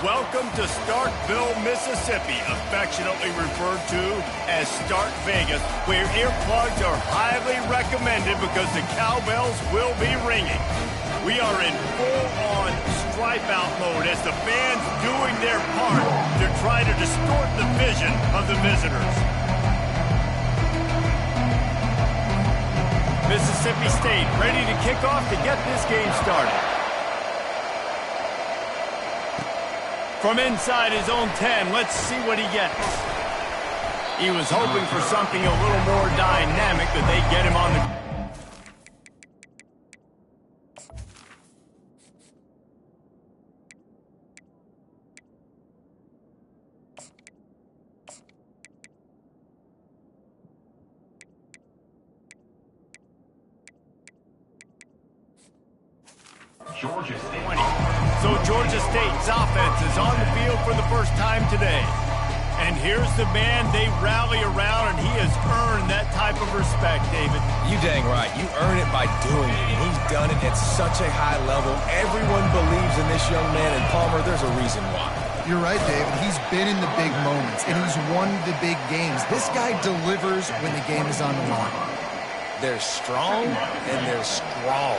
Welcome to Starkville, Mississippi, affectionately referred to as Stark Vegas, where earplugs are highly recommended because the cowbells will be ringing. We are in full-on stripe-out mode as the fans doing their part to try to distort the vision of the visitors. Mississippi State ready to kick off to get this game started. From inside his own 10, let's see what he gets. He was hoping for something a little more dynamic that they get him on the... Georgia State. So Georgia State's offense is on the field for the first time today. And here's the man they rally around, and he has earned that type of respect, David. You dang right. You earn it by doing it, and he's done it at such a high level. Everyone believes in this young man, and Palmer, there's a reason why. You're right, David. He's been in the big moments, and he's won the big games. This guy delivers when the game is on the line. They're strong, and they're strong.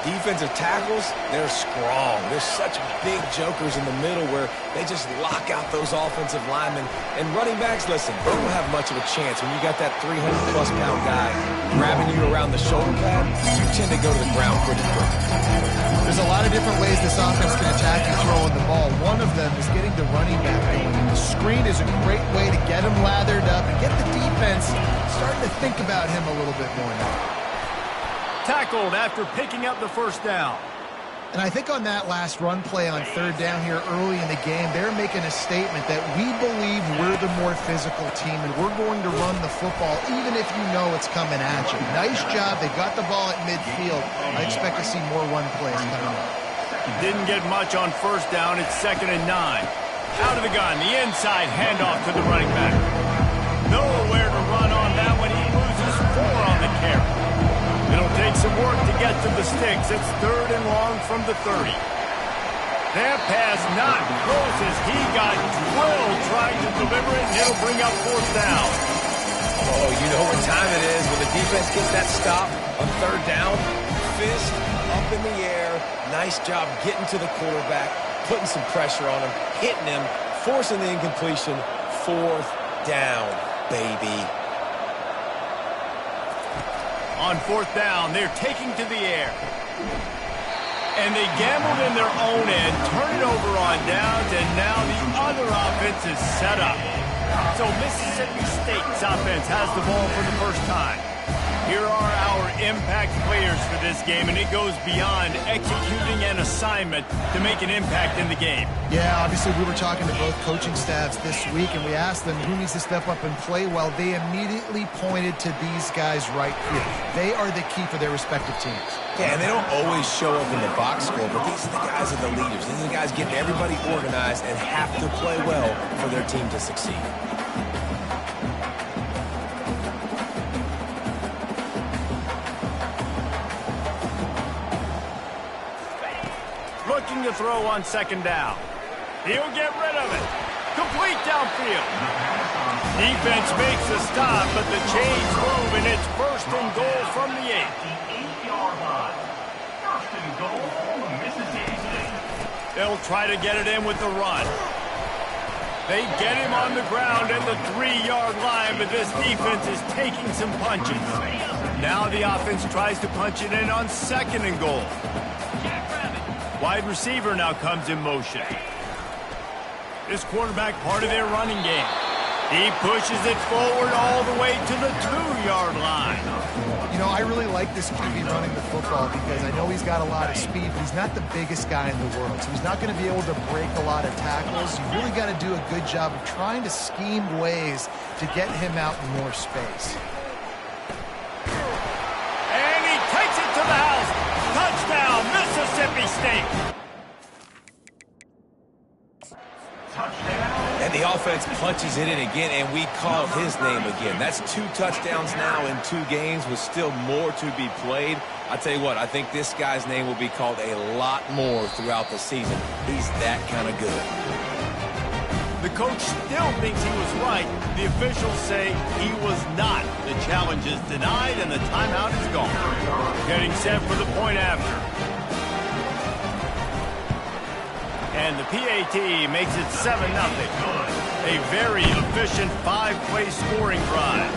Defensive tackles, they're strong. There's such big jokers in the middle where they just lock out those offensive linemen. And running backs, listen, they don't have much of a chance. When you got that 300-plus-pound guy grabbing you around the shoulder pad, you tend to go to the ground pretty quick. There's a lot of different ways this offense can attack you throwing the ball. One of them is getting the running back going. The screen is a great way to get him lathered up and get the defense starting to think about him a little bit more now. Tackled after picking up the first down. And I think on that last run play on third down here early in the game, they're making a statement that we believe we're the more physical team and we're going to run the football even if you know it's coming at you. Nice job. They got the ball at midfield. I expect to see more run plays coming up. Didn't get much on first down. It's 2nd and 9. Out of the gun, the inside handoff to the running back. Nowhere to run on that one. He loses 4 on the carry. It'll take some work to get to the sticks. It's 3rd and long from the 30. That pass not close as he got drilled trying to deliver it, and it'll bring up 4th down. Oh, you know what time it is when the defense gets that stop on 3rd down. Fist up in the air. Nice job getting to the quarterback, putting some pressure on him, hitting him, forcing the incompletion. 4th down, baby. On 4th down, they're taking to the air. And they gambled in their own end, turn it over on downs, and now the other offense is set up. So Mississippi State's offense has the ball for the first time. Here are our impact players for this game, and it goes beyond executing an assignment to make an impact in the game. Yeah, obviously we were talking to both coaching staffs this week, and we asked them who needs to step up and play well. They immediately pointed to these guys right here. They are the key for their respective teams. Yeah, and they don't always show up in the box score, but these are the guys that are the leaders. These are the guys getting everybody organized and have to play well for their team to succeed. Looking to throw on 2nd down. He'll get rid of it. Complete downfield. Defense makes a stop, but the chains move, and it's 1st and goal from the 8. 8-yard line. 1st and goal, Mississippi State. They'll try to get it in with the run. They get him on the ground at the 3-yard line, but this defense is taking some punches. Now the offense tries to punch it in on 2nd and goal. Wide receiver now comes in motion. This quarterback part of their running game. He pushes it forward all the way to the 2-yard line. You know, I really like this QB running the football because I know he's got a lot of speed, but he's not the biggest guy in the world. So he's not going to be able to break a lot of tackles. You really got to do a good job of trying to scheme ways to get him out in more space. And he takes it to the house. Touchdown, Mississippi State. And the offense punches it in again, and we call his name again. That's 2 touchdowns now in 2 games with still more to be played. I tell you what, I think this guy's name will be called a lot more throughout the season. He's that kind of good. The coach still thinks he was right. The officials say he was not. The challenge is denied, and the timeout is gone. Getting set for the point after. And the PAT makes it 7-0. A very efficient 5-play scoring drive.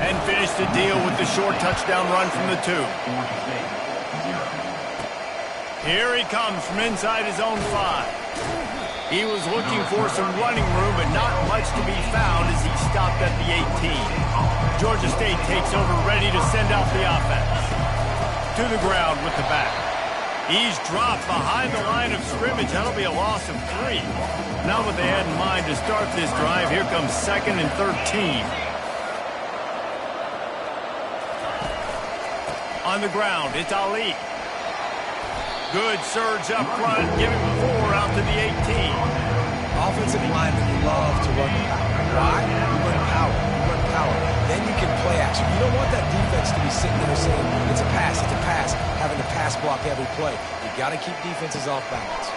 And finish the deal with the short touchdown run from the 2. Here he comes from inside his own 5. He was looking for some running room, but not much to be found as he stopped at the 18. Georgia State takes over, ready to send out the offense. To the ground with the back. He's dropped behind the line of scrimmage. That'll be a loss of 3. Now what they had in mind to start this drive, here comes 2nd and 13. On the ground, it's Ali. Good surge up front, giving 4 out to the 18. Offensive linemen love to run power. Why? You run power. You run power. Then you can play action. You don't want that defense to be sitting there saying, it's a pass, having to pass block every play. You got to keep defenses off balance.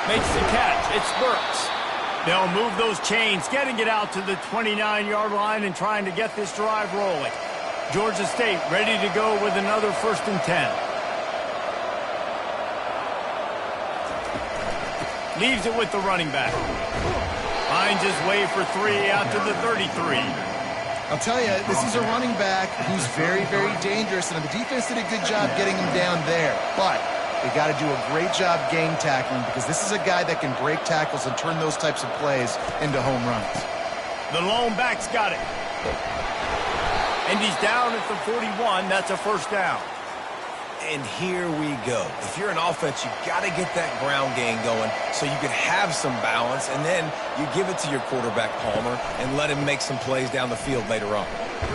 Makes the catch. It's Burks. They'll move those chains, getting it out to the 29-yard line and trying to get this drive rolling. Georgia State ready to go with another 1st and 10. Leaves it with the running back. Finds his way for 3 out to the 33. I'll tell you, this is a running back who's very, very dangerous, and the defense did a good job getting him down there. But they got to do a great job game tackling because this is a guy that can break tackles and turn those types of plays into home runs. The lone back's got it. And he's down at the 41. That's a 1st down. And here we go. If you're an offense, you got to get that ground game going so you can have some balance, and then you give it to your quarterback, Palmer, and let him make some plays down the field later on.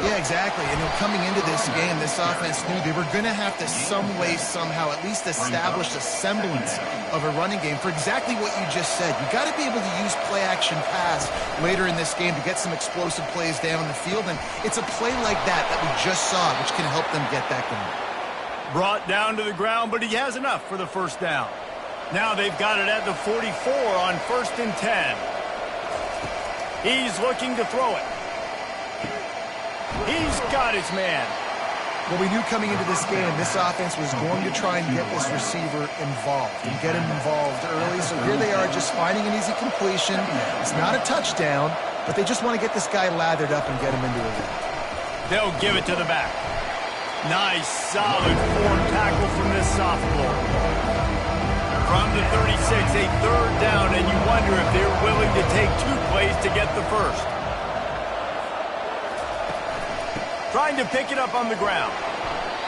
Yeah, exactly. And coming into this game, this offense knew they were going to have to some way, somehow, at least establish a semblance of a running game for exactly what you just said. You got to be able to use play-action pass later in this game to get some explosive plays down the field, and it's a play like that we just saw, which can help them get that going. Brought down to the ground, but he has enough for the 1st down. Now they've got it at the 44 on 1st and 10. He's looking to throw it. He's got his man. Well, we knew coming into this game, this offense was going to try and get this receiver involved and get him involved early. So here they are just finding an easy completion. It's not a touchdown, but they just want to get this guy lathered up and get him into a rhythm. They'll give it to the back. Nice, solid form tackle from this sophomore. From the 36, a 3rd down, and you wonder if they're willing to take 2 plays to get the 1st. Trying to pick it up on the ground.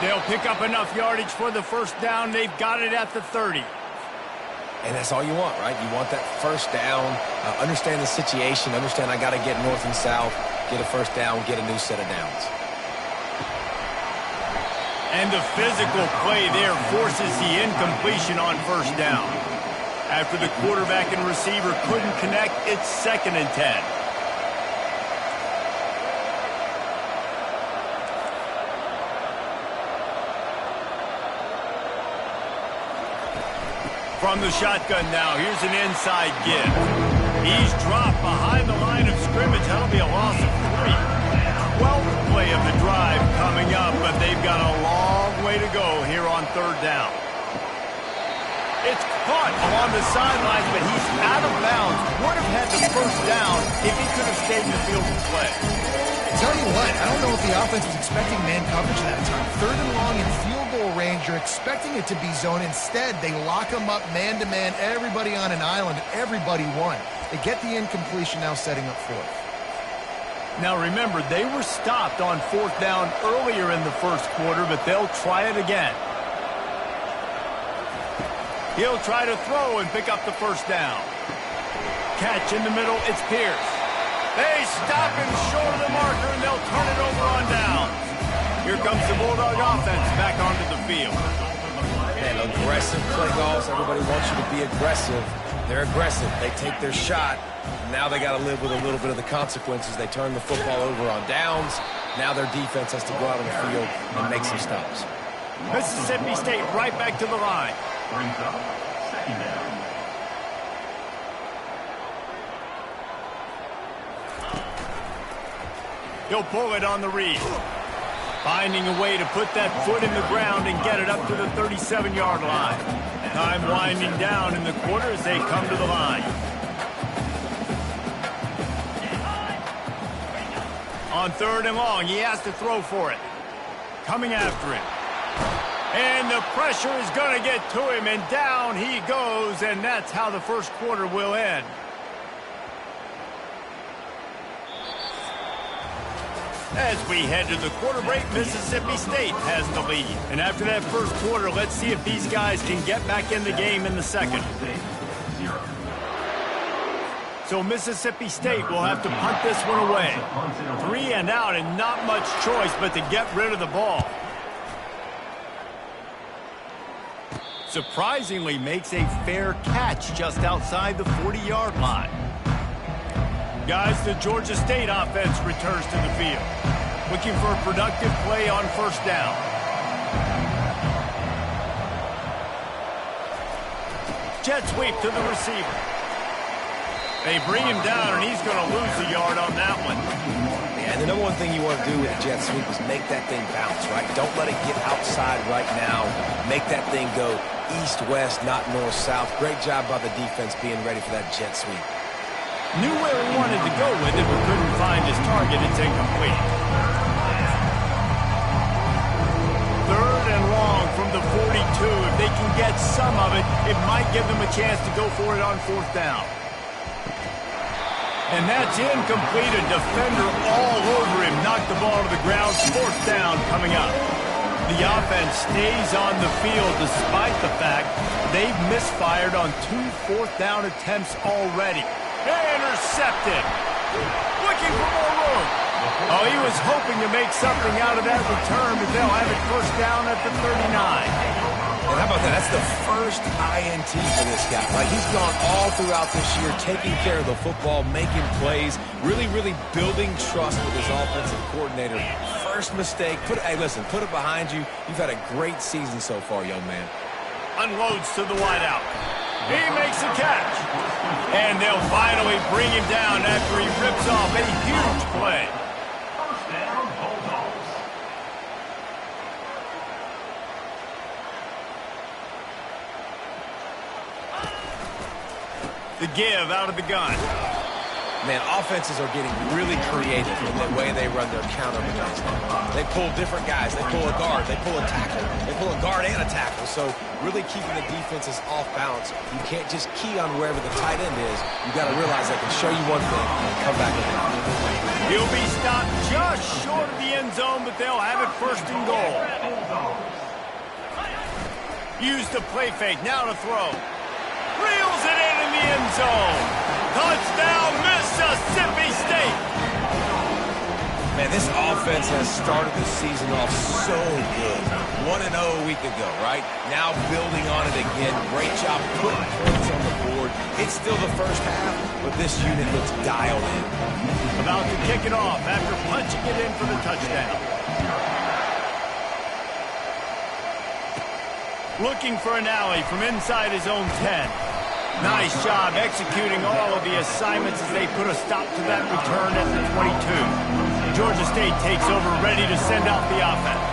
They'll pick up enough yardage for the 1st down. They've got it at the 30. And that's all you want, right? You want that 1st down, understand the situation, understand I got to get north and south, get a 1st down, get a new set of downs. And the physical play there forces the incompletion on 1st down. After the quarterback and receiver couldn't connect, it's 2nd and 10. From the shotgun now, here's an inside give. He's dropped behind the line of scrimmage. That'll be a loss of 3. 12th play of the drive coming up, but they've got a long way to go here on 3rd down. It's caught along the sidelines, but he's out of bounds. Would have had the 1st down if he could have stayed in the field of play. I tell you what, I don't know if the offense was expecting man coverage that time. 3rd and long in field goal range, you're expecting it to be zone. Instead, they lock them up man-to-man, everybody on an island, and everybody won. They get the incompletion now setting up 4th. Now remember, they were stopped on 4th down earlier in the 1st quarter, but they'll try it again. He'll try to throw and pick up the 1st down. Catch in the middle, it's Pierce. They stop him short of the marker, and they'll turn it over on down. Here comes the Bulldog offense back onto the field. Man, aggressive play calls. Everybody wants you to be aggressive. They're aggressive. They take their shot. Now they got to live with a little bit of the consequences. They turn the football over on downs. Now their defense has to go out on the field and make some stops. Mississippi State right back to the line. Brings up second down. He'll pull it on the read. Finding a way to put that foot in the ground and get it up to the 37-yard line. Time winding down in the quarter as they come to the line. On 3rd and long, he has to throw for it. Coming after it. And the pressure is going to get to him, and down he goes, and that's how the first quarter will end. As we head to the quarter break, Mississippi State has the lead. And after that first quarter, let's see if these guys can get back in the game in the second. So Mississippi State will have to punt this one away. 3 and out and not much choice but to get rid of the ball. Surprisingly makes a fair catch just outside the 40-yard line. Guys, the Georgia State offense returns to the field. Looking for a productive play on first down. Jet sweep to the receiver. They bring him down, and he's going to lose a yard on that one. Yeah, and the number one thing you want to do with a jet sweep is make that thing bounce, right? Don't let it get outside right now. Make that thing go east-west, not north-south. Great job by the defense being ready for that jet sweep. Knew where he wanted to go with it, but couldn't find his target. It's incomplete. 3rd and long from the 42. If they can get some of it, it might give them a chance to go for it on 4th down. And that's incomplete. A defender all over him. Knocked the ball to the ground. 4th down coming up. The offense stays on the field despite the fact they've misfired on 2 4th down attempts already. Intercepted. Looking for more room. Oh, he was hoping to make something out of that return, but they'll have it first down at the 39. And how about that? That's the first INT for this guy. Like, he's gone all throughout this year, taking care of the football, making plays, really building trust with his offensive coordinator. First mistake. Hey, listen, put it behind you. You've had a great season so far, young man. Unloads to the wideout. He makes a catch. And they'll finally bring him down after he rips off a huge play. First down, Bulldogs. The give out of the gun. Man, offenses are getting really creative in the way they run their counter plays. They pull different guys. They pull a guard. They pull a tackle. They pull a guard and a tackle. So really keeping the defenses off balance. You can't just key on wherever the tight end is. You got to realize they can show you one thing and come back with another. He'll be stopped just short of the end zone, but they'll have it first and goal. Use the play fake. Now to throw. Reels it in the end zone. Touchdown, Mississippi State. Man, this offense has started the season off so good. 1-0 a week ago, right? Now building on it again. Great job putting points on the board. It's still the first half, but this unit looks dialed in. About to kick it off after punching it in for the touchdown. Looking for an alley from inside his own 10. Nice job executing all of the assignments as they put a stop to that return at the 22. Georgia State takes over, ready to send out the offense.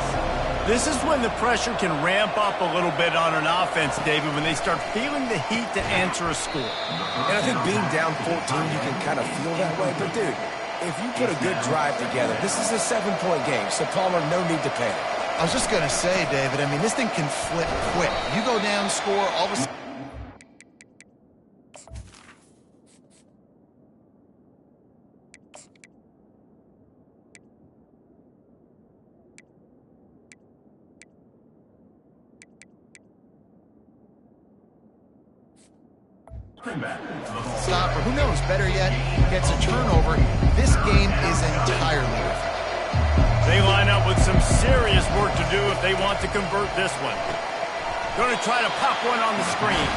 This is when the pressure can ramp up a little bit on an offense, David, when they start feeling the heat to answer a score. And I think being down 14, you can kind of feel that way. But, dude, if you put a good drive together, this is a 7-point game, so Palmer, no need to panic. I was just going to say, David, I mean, this thing can flip quick. You go down, score, all of a sudden. Stopper, who knows, better yet, gets a turnover. This game is entirely different. They line up with some serious work to do if they want to convert this one. Going to try to pop one on the screen.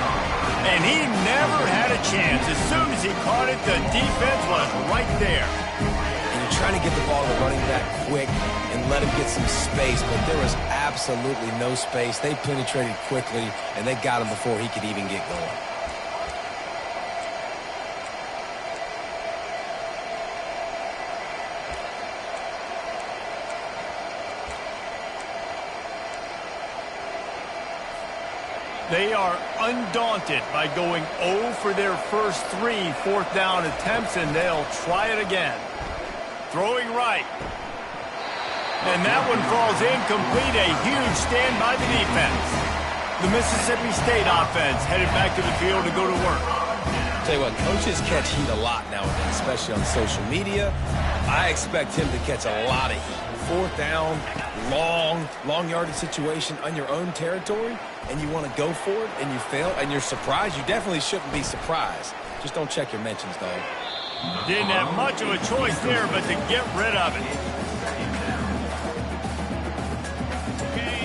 And he never had a chance. As soon as he caught it, the defense was right there. And you're trying to get the ball to the running back quick and let him get some space, but there was absolutely no space. They penetrated quickly, and they got him before he could even get going. They are undaunted by going 0 for their first 3 fourth down attempts, and they'll try it again. Throwing right. And that one falls incomplete. A huge stand by the defense. The Mississippi State offense headed back to the field to go to work. Tell you what, coaches catch heat a lot nowadays, especially on social media. I expect him to catch a lot of heat. Fourth down, long yardage situation on your own territory, and you want to go for it, and you fail, and you're surprised. You definitely shouldn't be surprised. Just don't check your mentions, though. Didn't have much of a choice there, but to get rid of it.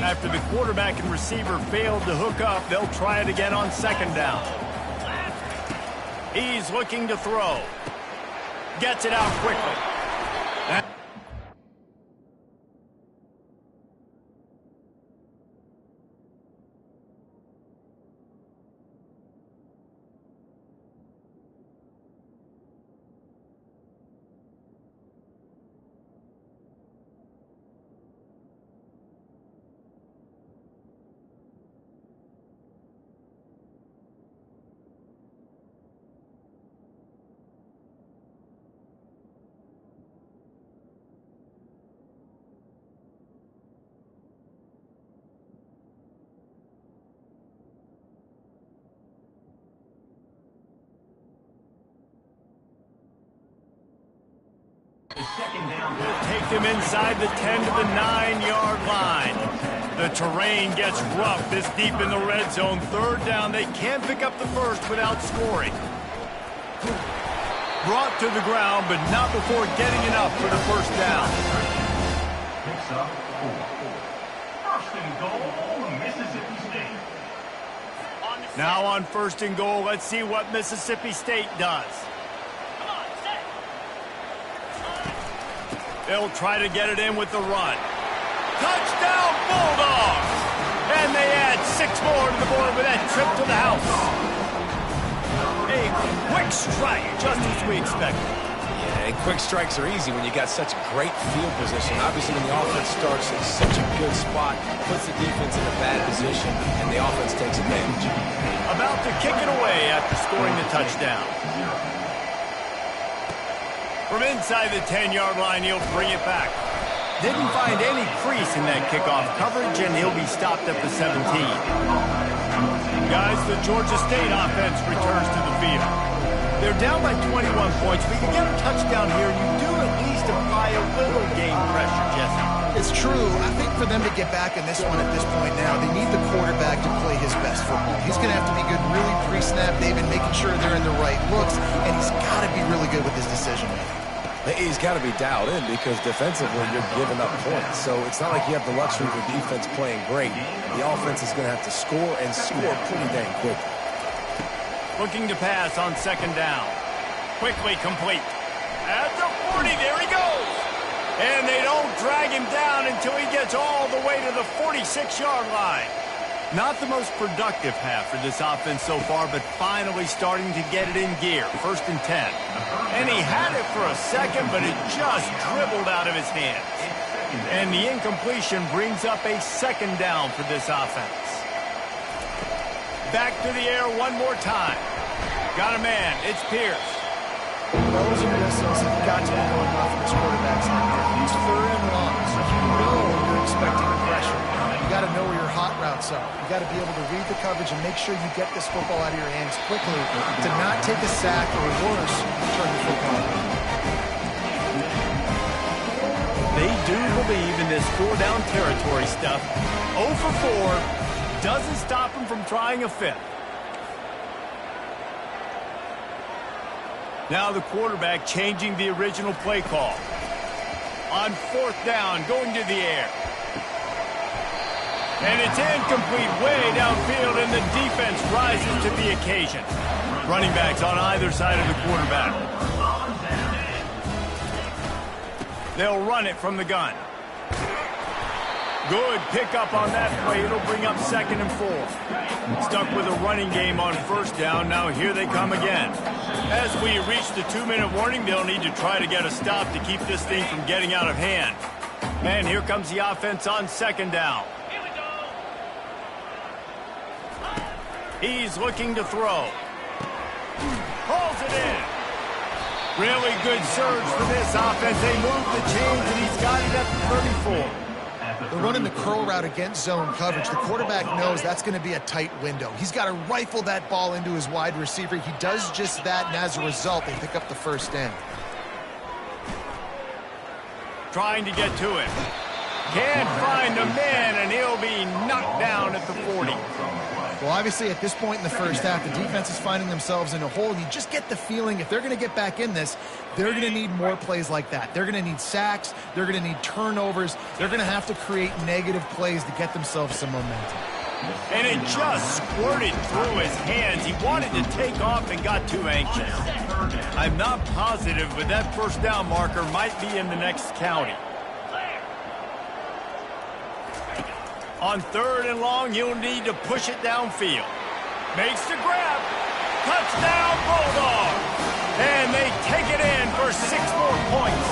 After the quarterback and receiver failed to hook up, they'll try it again on second down. He's looking to throw. Gets it out quickly. Take them inside the 10 to the 9-yard line. The terrain gets rough this deep in the red zone. Third down, they can't pick up the first without scoring. Brought to the ground, but not before getting enough for the first down. Picks up 4. First and goal, Mississippi State. Now on first and goal, let's see what Mississippi State does. They'll try to get it in with the run. Touchdown, Bulldogs! And they add 6 more to the board with that trip to the house. A quick strike, just as we expected. Yeah, and quick strikes are easy when you got such great field position. Obviously, when the offense starts in such a good spot, puts the defense in a bad position, and the offense takes advantage. About to kick it away after scoring the touchdown. From inside the 10-yard line, he'll bring it back. Didn't find any crease in that kickoff coverage, and he'll be stopped at the 17. Guys, the Georgia State offense returns to the field. They're down by 21 points, but you get a touchdown here, you do at least apply a little game pressure, Jesse. It's true. I think for them to get back in this one at this point now, they need the quarterback to play his best football. He's going to have to be good really pre-snap, David, making sure they're in the right looks, and he's got to be really good with his decision-making. He's got to be dialed in because defensively you're giving up points. So it's not like you have the luxury of the defense playing great. The offense is going to have to score and score pretty dang quickly. Looking to pass on second down. Quickly complete. At the 40, there he goes. And they don't drag him down until he gets all the way to the 46-yard line. Not the most productive half for this offense so far, but finally starting to get it in gear. First and 10. And he had it for a second, but it just dribbled out of his hands. And the incompletion brings up a second down for this offense. Back to the air one more time. Got a man. It's Pierce. Those and whistles have got to be going off of this quarterback's head here. He's third and long, so you know you're expecting the pressure. You got to know where your hot routes are. You got to be able to read the coverage and make sure you get this football out of your hands quickly to not take a sack or worse, turn the football. They do believe in this 4-down territory stuff. 0 for 4 doesn't stop them from trying a fifth. Now the quarterback changing the original play call. On fourth down, going to the air. And it's incomplete way downfield, and the defense rises to the occasion. Running backs on either side of the quarterback. They'll run it from the gun. Good pickup on that play. It'll bring up 2nd and 4. Stuck with a running game on 1st down. Now here they come again. As we reach the 2-minute warning, they'll need to try to get a stop to keep this thing from getting out of hand. And here comes the offense on 2nd down. He's looking to throw. Pulls it in. Really good surge for this offense. They move the chains, and he's got it at the 34. They're running the curl route against zone coverage. The quarterback knows that's going to be a tight window. He's got to rifle that ball into his wide receiver. He does just that, and as a result, they pick up the 1st down. Trying to get to it. Can't find a man, and he'll be knocked down at the 40. Well, obviously, at this point in the 1st half, the defense is finding themselves in a hole. You just get the feeling if they're going to get back in this, they're going to need more plays like that. They're going to need sacks. They're going to need turnovers. They're going to have to create negative plays to get themselves some momentum. And it just squirted through his hands. He wanted to take off and got too anxious. I'm not positive, but that 1st down marker might be in the next county. On 3rd and long, he'll need to push it downfield. Makes the grab. Touchdown, Bulldogs. And they take it in for 6 more points.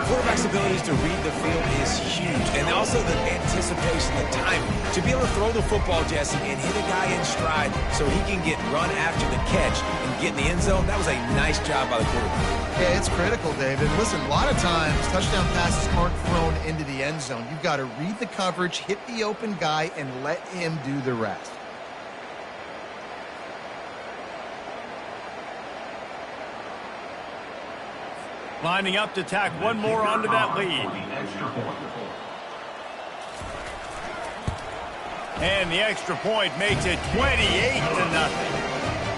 Quarterback's abilities to read the field is huge, and also the anticipation, the timing. To be able to throw the football, Jesse, and hit a guy in stride so he can get run after the catch and get in the end zone, that was a nice job by the quarterback. Yeah, it's critical, David. Listen, a lot of times, touchdown passes aren't thrown into the end zone. You've got to read the coverage, hit the open guy, and let him do the rest. Lining up to tack one more onto that lead. And the extra point makes it 28-0.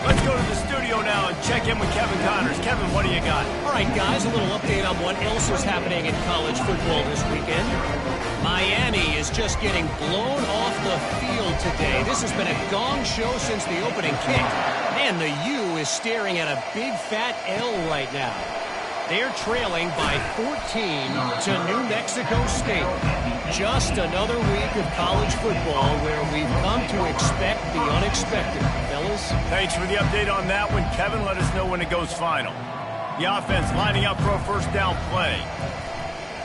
Let's go to the studio now and check in with Kevin Connors. Kevin, what do you got? All right, guys, a little update on what else is happening in college football this weekend. Miami is just getting blown off the field today. This has been a gong show since the opening kick. And the U is staring at a big fat L right now. They're trailing by 14 to New Mexico State. Just another week of college football where we've come to expect the unexpected. Fellas? Thanks for the update on that one, Kevin. Let us know when it goes final. The offense lining up for a 1st down play.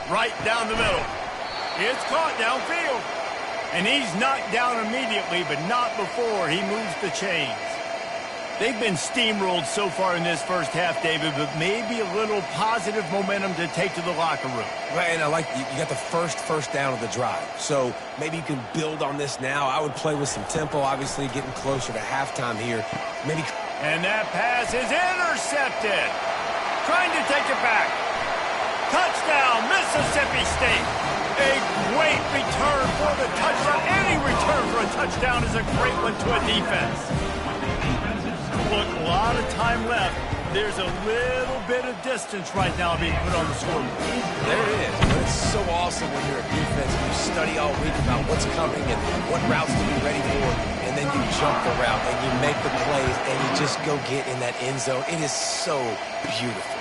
Right down the middle. It's caught downfield. And he's knocked down immediately, but not before he moves the chains. They've been steamrolled so far in this 1st half, David, but maybe a little positive momentum to take to the locker room. Right, and I like you got the first down of the drive. So maybe you can build on this now. I would play with some tempo, obviously getting closer to halftime here. Maybe. And that pass is intercepted. Trying to take it back. Touchdown, Mississippi State. A great return for the touchdown. Any return for a touchdown is a great one to a defense. Look, a lot of time left. There's a little bit of distance right now being put on the scoreboard. There it is. But it's so awesome when you're a defense and you study all week about what's coming and what routes to be ready for, and then you jump the route and you make the plays and you just go get in that end zone. It is so beautiful.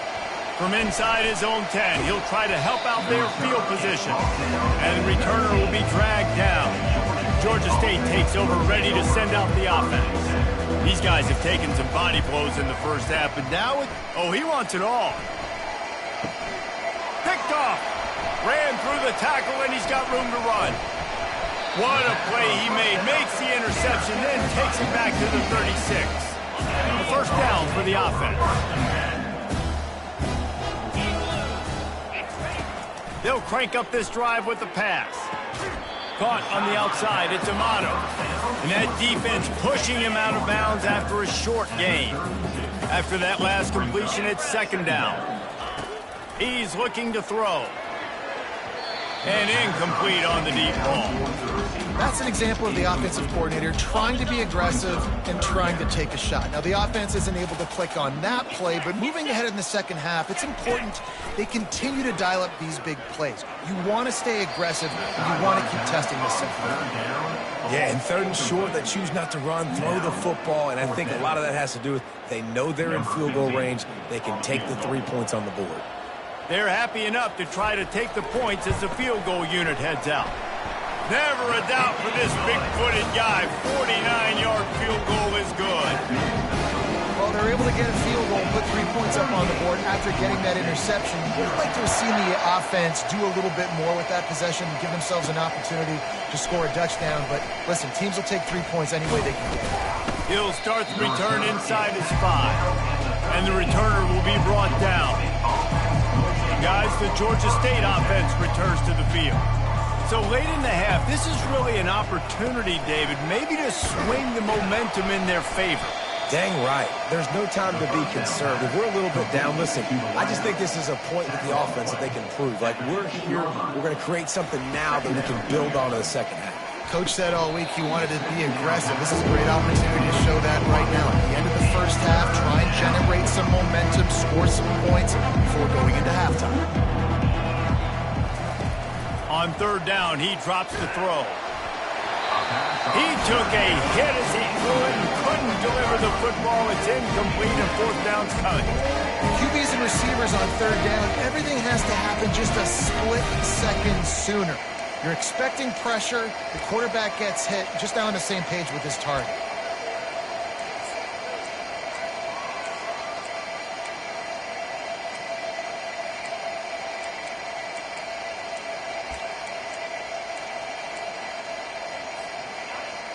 From inside his own 10, he'll try to help out their field position. And the returner will be dragged down. Georgia State takes over, ready to send out the offense. These guys have taken some body blows in the 1st half, but now he wants it all. Picked off. Ran through the tackle, and he's got room to run. What a play he made. Makes the interception, then takes it back to the 36. The 1st down for the offense. They'll crank up this drive with the pass. Caught on the outside. It's Amato. And that defense pushing him out of bounds after a short gain. After that last completion, it's 2nd down. He's looking to throw. And incomplete on the deep ball. That's an example of the offensive coordinator trying to be aggressive and trying to take a shot. Now, the offense isn't able to click on that play, but moving ahead in the second half, it's important they continue to dial up these big plays. You want to stay aggressive, and you want to keep testing this stuff. Yeah, and 3rd and short, they choose not to run, throw the football, and I think a lot of that has to do with they know they're in field goal range. They can take the 3 points on the board. They're happy enough to try to take the points as the field goal unit heads out. Never a doubt for this big-footed guy. 49-yard field goal is good. Well, they're able to get a field goal and put 3 points up on the board after getting that interception. We'd like to have seen the offense do a little bit more with that possession and give themselves an opportunity to score a touchdown. But listen, teams will take 3 points any way they can get it. He'll start the return inside his 5. And the returner will be brought down. Guys, the Georgia State offense returns to the field. So late in the half, this is really an opportunity, David, maybe to swing the momentum in their favor. Dang right. There's no time to be concerned. If we're a little bit down, listen, I just think this is a point with the offense that they can prove. Like, we're here, we're going to create something now that we can build on in the second half. Coach said all week he wanted to be aggressive. This is a great opportunity to show that right now. At the end of the first half, try and generate some momentum, score some points before going into halftime. On 3rd down, he drops the throw. He took a hit as he threw it and couldn't deliver the football. It's incomplete and 4th down's coming. QBs and receivers on 3rd down, everything has to happen just a split second sooner. You're expecting pressure, the quarterback gets hit, just not on the same page with his target.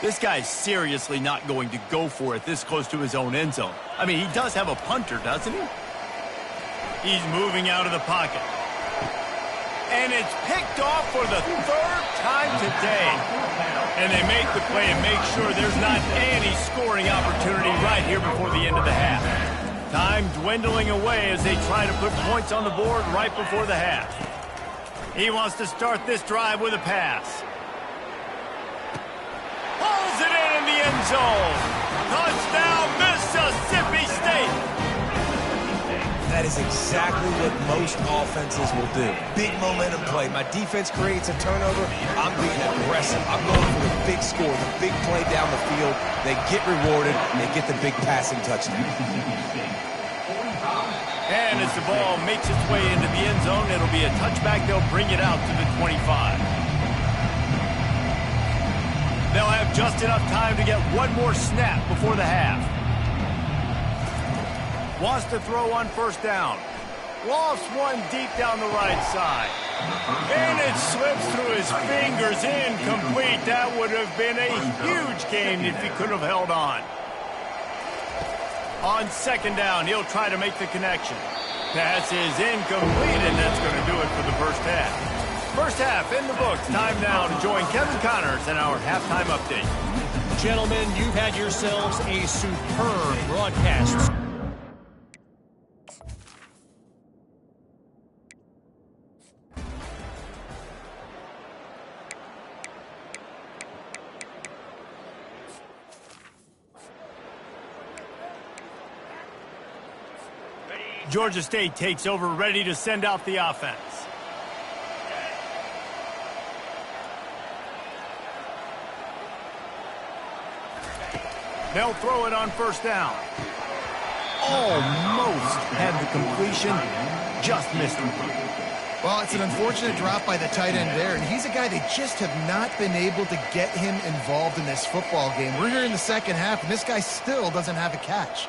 This guy's seriously not going to go for it this close to his own end zone. I mean, he does have a punter, doesn't he? He's moving out of the pocket. And it's picked off for the 3rd time today. And they make the play and make sure there's not any scoring opportunity right here before the end of the half. Time dwindling away as they try to put points on the board right before the half. He wants to start this drive with a pass. Pulls it in the end zone. Touchdown, Mississippi State. That is exactly what most offenses will do. Big momentum play. My defense creates a turnover. I'm being aggressive. I'm going for the big score, the big play down the field. They get rewarded. They get the big passing touchdown. And as the ball makes its way into the end zone, it'll be a touchback. They'll bring it out to the 25. They'll have just enough time to get one more snap before the half. Wants to throw on 1st down. Lost one deep down the right side. And it slips through his fingers, incomplete. That would have been a huge gain if he could have held on. On 2nd down, he'll try to make the connection. Pass is incomplete, and that's going to do it for the first half. First half in the books. Time now to join Kevin Connors in our halftime update. Gentlemen, you've had yourselves a superb broadcast. Georgia State takes over, ready to send out the offense. They'll throw it on 1st down. Almost had the completion, just missed it. Well, it's an unfortunate drop by the tight end there, and he's a guy they just have not been able to get him involved in this football game. We're here in the second half, and this guy still doesn't have a catch.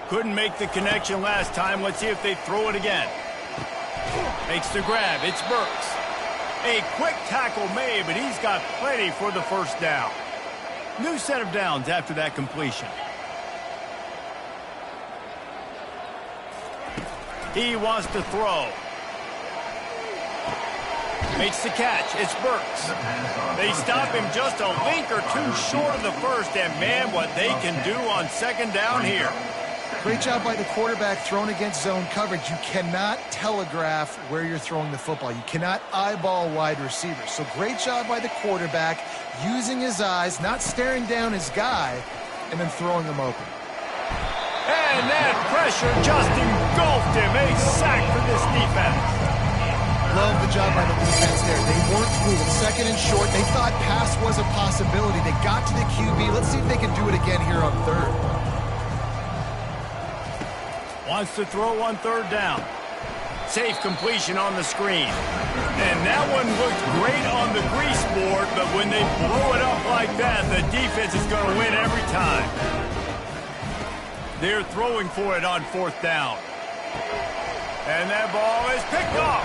Couldn't make the connection last time. Let's see if they throw it again. Makes the grab. It's Burks. A quick tackle made, but he's got plenty for the 1st down. New set of downs after that completion. He wants to throw. Makes the catch. It's Burks. They stop him just a link or two short of the 1st, and man, what they can do on 2nd down here. Great job by the quarterback thrown against zone coverage. You cannot telegraph where you're throwing the football. You cannot eyeball wide receivers. So great job by the quarterback using his eyes, not staring down his guy, and then throwing him open. And that pressure just engulfed him. A sack for this defense. Love the job by the defense there. They weren't fooled. Second and short. They thought pass was a possibility. They got to the QB. Let's see if they can do it again here on third. Wants to throw on third down. Safe completion on the screen. And that one looked great on the grease board, but when they blow it up like that, the defense is going to win every time. They're throwing for it on fourth down. And that ball is picked off.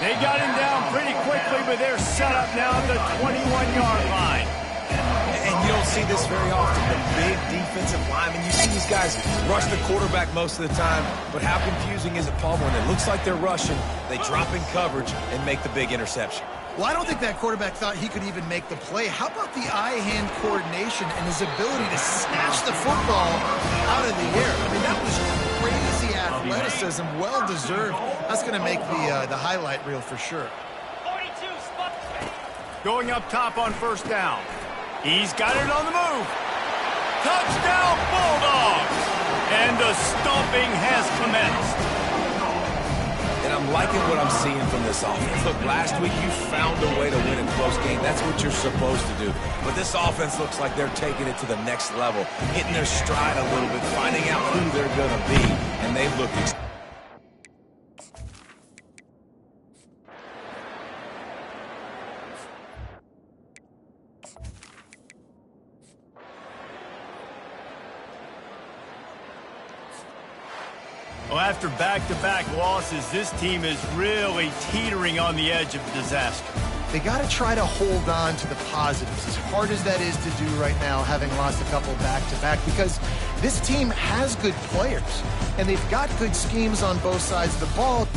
They got him down pretty quickly, but they're set up now at the 21-yard line. And you don't see this very often, the big defensive linemen. You see these guys rush the quarterback most of the time, but how confusing is it, Paul, when it looks like they're rushing, they drop in coverage and make the big interception? Well, I don't think that quarterback thought he could even make the play. How about the eye-hand coordination and his ability to snatch the football out of the air? I mean, that was crazy athleticism, well-deserved. That's going to make the highlight reel for sure. Going up top on first down. He's got it on the move. Touchdown, Bulldogs! And the stomping has commenced. And I'm liking what I'm seeing from this offense. Look, last week you found a way to win a close game. That's what you're supposed to do. But this offense looks like they're taking it to the next level, hitting their stride a little bit, finding out who they're going to be. And they look Well, after back-to-back losses, this team is really teetering on the edge of disaster. They got to try to hold on to the positives, as hard as that is to do right now, having lost a couple back-to-back, because this team has good players, and they've got good schemes on both sides of the ball.